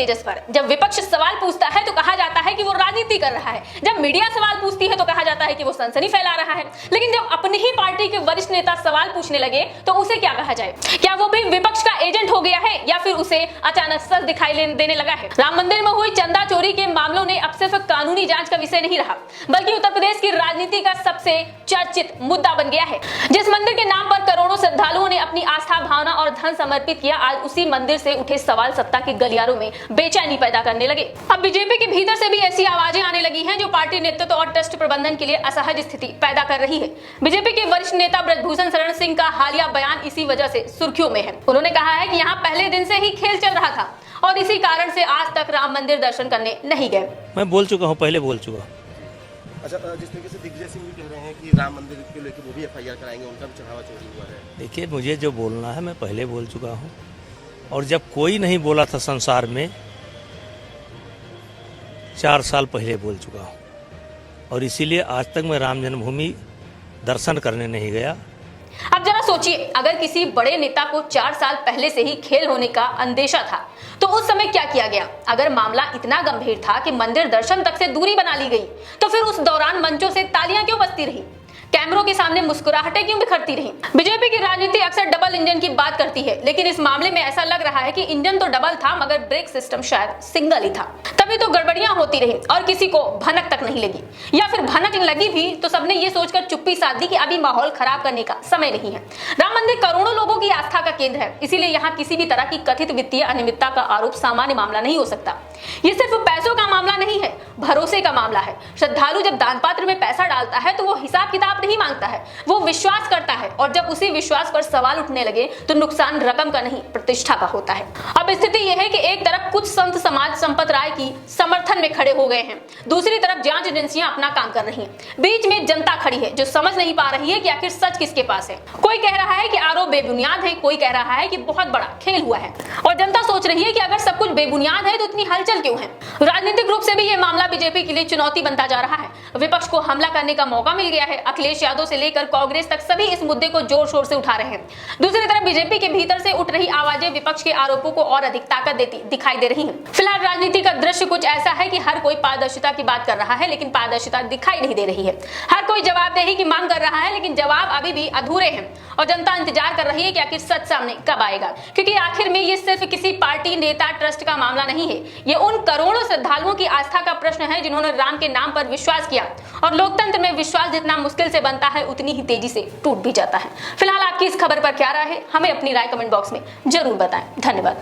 तेजस पर। जब विपक्ष सवाल पूछता है तो कहा जाता है कि वो राजनीति कर रहा है, जब मीडिया सवाल पूछती है तो कहा जाता है कि वो सनसनी फैला रहा है। लेकिन जब अपनी ही पार्टी के वरिष्ठ नेता सवाल पूछने लगे तो उसे क्या कहा जाए? क्या वो भी विपक्ष का एजेंट हो गया है या फिर उसे अचानक सच दिखाई देने लगा है? राम मंदिर में हुई चंदा चोरी के मामलों ने अब सिर्फ कानूनी जांच का विषय नहीं रहा, बल्कि उत्तर प्रदेश की राजनीति का सबसे चर्चित मुद्दा बन गया है। जिस मंदिर के नाम पर करोड़ों श्रद्धालुओं ने अपनी आस्था, भावना और धन समर्पित किया, आज उसी मंदिर से उठे सवाल सत्ता के गलियारों में बेचैनी पैदा करने लगे। अब बीजेपी के भीतर से भी ऐसी आवाजें आने लगी हैं जो पार्टी नेतृत्व और ट्रस्ट प्रबंधन के लिए असहज स्थिति पैदा कर रही है। बीजेपी के वरिष्ठ नेता ब्रजभूषण शरण सिंह का हालिया बयान इसी वजह से सुर्खियों में है। उन्होंने कहा है कि यहाँ पहले दिन से ही खेल चल रहा था और इसी कारण से आज तक राम मंदिर दर्शन करने नहीं गए। मैं बोल चुका हूँ, पहले बोल चुका। अच्छा, जिस तरीके से दिग्विजय सिंह भी कह रहे हैं कि राम मंदिर को लेकर वो भी एफआईआर कराएंगे, उनका भी चढ़ावा चोरी हुआ है। देखिए, मुझे जो बोलना है मैं पहले बोल चुका हूँ, और जब कोई नहीं बोला था संसार में 4 साल पहले बोल चुका हूँ, और इसीलिए आज तक मैं राम जन्मभूमि दर्शन करने नहीं गया। अब जरा सोचिए, अगर किसी बड़े नेता को 4 साल पहले से ही खेल होने का अंदेशा था तो उस समय क्या किया गया? अगर मामला इतना गंभीर था कि मंदिर दर्शन तक से दूरी बना ली गई तो फिर उस दौरान मंचों से तालियां क्यों बजती रही? कैमरों के सामने मुस्कुराहटें क्यों बिखरती रही? बीजेपी की राजनीति अक्सर डबल इंजन की बात करती है, लेकिन इस मामले में ऐसा लग रहा है कि इंजन तो डबल था मगर ब्रेक सिस्टम शायद सिंगल ही था। तभी तो गड़बड़ियां होती रही और किसी को भनक तक नहीं लगी, या फिर भनक लगी भी तो सबने ये सोचकर चुप्पी साध दी कि अभी माहौल खराब करने का समय नहीं है। राम मंदिर करोड़ों लोगों की आस्था का केंद्र है, इसीलिए यहाँ किसी भी तरह की कथित वित्तीय अनियमितता का आरोप सामान्य मामला नहीं हो सकता। ये सिर्फ पैसों का मामला नहीं है, भरोसे का मामला है। श्रद्धालु जब दान पात्र में पैसा डालता है तो वो हिसाब किताब नहीं मांगता है, वो विश्वास करता है, और जब उसी विश्वास पर सवाल उठने लगे तो नुकसान रकम का नहीं प्रतिष्ठा का होता है। अब स्थिति यह है कि एक तरफ कुछ संत समाज संपत राय की समर्थन में खड़े हो गए हैं, दूसरी तरफ जांच एजेंसियां अपना काम कर रही हैं, बीच में जनता खड़ी है जो समझ नहीं पा रही है कि आखिर सच किसके पास है। कोई कह रहा है कि आरोप बेबुनियाद है, कोई कह रहा है कि बहुत बड़ा खेल हुआ है, और जनता सोच रही है कि अगर सब कुछ बेबुनियाद है तो इतनी हलचल क्यों है? राजनीतिक रूप से भी यह मामला बीजेपी के लिए चुनौती बनता जा रहा है। विपक्ष को हमला करने का मौका मिल गया है। अखिलेश यादव से लेकर कांग्रेस तक सभी इस मुद्दे को जोर शोर से उठा रहे हैं। दूसरी तरफ बीजेपी के भीतर से उठ रही आवाजें विपक्ष के आरोपों को और अधिक ताकत देती दिखाई दे रही हैं। फिलहाल राजनीति का दृश्य कुछ ऐसा है कि हर कोई पारदर्शिता की बात कर रहा है, लेकिन पारदर्शिता दिखाई नहीं दे रही है। हर कोई जवाबदेही की मांग कर रहा है, लेकिन जवाब अभी भी अधूरे हैं, और जनता इंतजार कर रही है कि आखिर सच सामने कब आएगा। क्योंकि आखिर में ये सिर्फ किसी पार्टी, नेता, ट्रस्ट का मामला नहीं है, ये उन करोड़ों श्रद्धालुओं की आस्था का प्रश्न है जिन्होंने राम के नाम पर विश्वास किया, और लोकतंत्र में विश्वास जितना मुश्किल से बनता है उतनी ही तेजी से टूट भी जाता है। फिलहाल आपकी इस खबर पर क्या राय है, हमें अपनी राय कमेंट बॉक्स में जरूर बताएं। धन्यवाद।